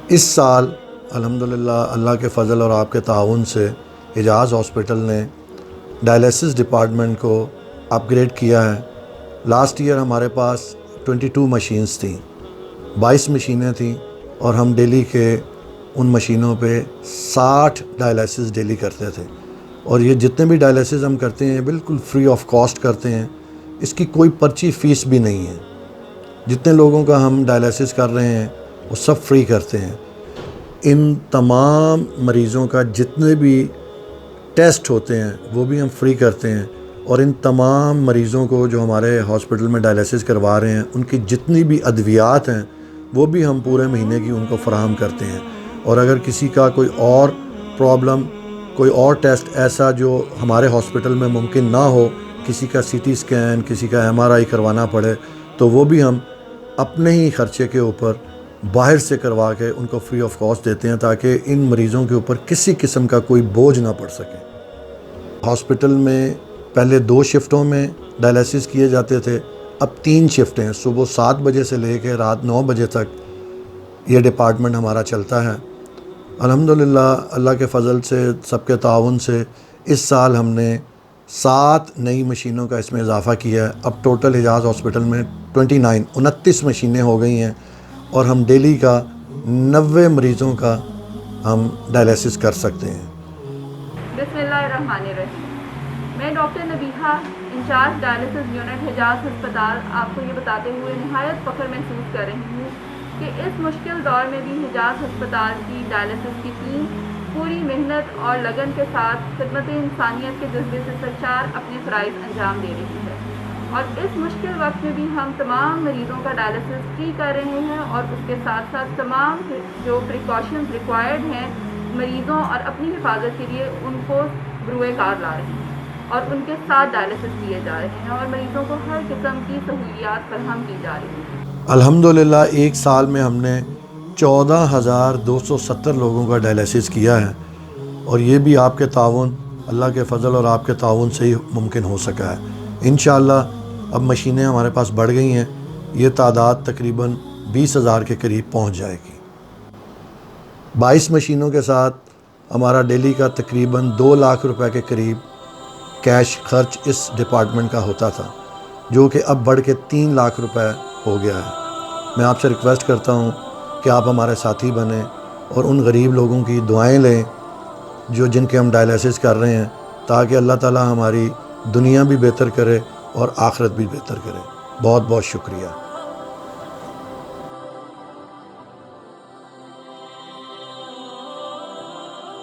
اس سال الحمدللہ اللہ کے فضل اور آپ کے تعاون سے حجاز ہاسپٹل نے ڈائلیسس ڈپارٹمنٹ کو اپ گریڈ کیا ہے۔ لاسٹ ایئر ہمارے پاس 22 مشینز تھیں، 22 مشینیں تھیں، اور ہم ڈیلی کے ان مشینوں پہ 60 ڈائلیسس ڈیلی کرتے تھے۔ اور یہ جتنے بھی ڈائلیسس ہم کرتے ہیں بالکل فری آف کاسٹ کرتے ہیں، اس کی کوئی پرچی فیس بھی نہیں ہے۔ جتنے لوگوں کا ہم ڈائلیسس کر رہے ہیں وہ سب فری کرتے ہیں۔ ان تمام مریضوں کا جتنے بھی ٹیسٹ ہوتے ہیں وہ بھی ہم فری کرتے ہیں، اور ان تمام مریضوں کو جو ہمارے ہاسپٹل میں ڈائلیسس کروا رہے ہیں ان کی جتنی بھی ادویات ہیں وہ بھی ہم پورے مہینے کی ان کو فراہم کرتے ہیں۔ اور اگر کسی کا کوئی اور پرابلم، کوئی اور ٹیسٹ ایسا جو ہمارے ہاسپٹل میں ممکن نہ ہو، کسی کا سی ٹی اسکین، کسی کا MRI کروانا پڑے، تو وہ بھی ہم اپنے ہی خرچے کے اوپر باہر سے کروا کے ان کو فری آف کاسٹ دیتے ہیں، تاکہ ان مریضوں کے اوپر کسی قسم کا کوئی بوجھ نہ پڑ سکے۔ ہاسپٹل میں پہلے 2 شفٹوں میں ڈائلیسس کیے جاتے تھے، اب 3 شفٹیں، صبح 7 بجے سے لے کے رات 9 بجے تک یہ ڈپارٹمنٹ ہمارا چلتا ہے۔ الحمدللہ اللہ کے فضل سے، سب کے تعاون سے اس سال ہم نے 7 نئی مشینوں کا اس میں اضافہ کیا ہے۔ اب ٹوٹل حجاز ہاسپٹل میں 29 مشینیں ہو گئی ہیں، اور ہم ڈیلی کا 90 مریضوں کا ہم ڈائلیسس کر سکتے ہیں۔ بسم اللہ الرحمن الرحیم۔ میں doctor Nabiha, incharge dialysis unit Hijaz ہسپتال، آپ کو یہ بتاتے ہوئے نہایت فخر محسوس کر رہی ہوں کہ اس مشکل دور میں بھی حجاز ہسپتال کی ڈائلیسس کی ٹیم پوری محنت اور لگن کے ساتھ خدمت انسانیت کے جذبے سے سرشار اپنے فرائض انجام دے رہی ہے، اور اس مشکل وقت میں بھی ہم تمام مریضوں کا ڈائلیسس فری کر رہے ہیں، اور اس کے ساتھ ساتھ تمام جو پریکاشنز ریکوائرڈ ہیں مریضوں اور اپنی حفاظت کے لیے ان کو بروئے کار لا رہے ہیں، اور ان کے ساتھ ڈائلیسس کیے جا رہے ہیں، اور مریضوں کو ہر قسم کی سہولیات فراہم کی جا رہی ہیں۔ الحمدللہ ایک سال میں ہم نے 14,270 لوگوں کا ڈائلیسس کیا ہے، اور یہ بھی آپ کے تعاون، اللہ کے فضل اور آپ کے تعاون سے ہی ممکن ہو سکا ہے۔ انشاءاللہ اب مشینیں ہمارے پاس بڑھ گئی ہیں، یہ تعداد تقریباً 20,000 کے قریب پہنچ جائے گی۔ 22 مشینوں کے ساتھ ہمارا ڈیلی کا تقریباً 2 لاکھ روپے کے قریب کیش خرچ اس ڈپارٹمنٹ کا ہوتا تھا، جو کہ اب بڑھ کے 3 لاکھ روپے ہو گیا ہے۔ میں آپ سے ریکویسٹ کرتا ہوں کہ آپ ہمارے ساتھی بنیں اور ان غریب لوگوں کی دعائیں لیں جن کے ہم ڈائلیسس کر رہے ہیں، تاکہ اللہ تعالی ہماری دنیا بھی بہتر کرے اور آخرت بھی بہتر کرے۔ بہت بہت شکریہ۔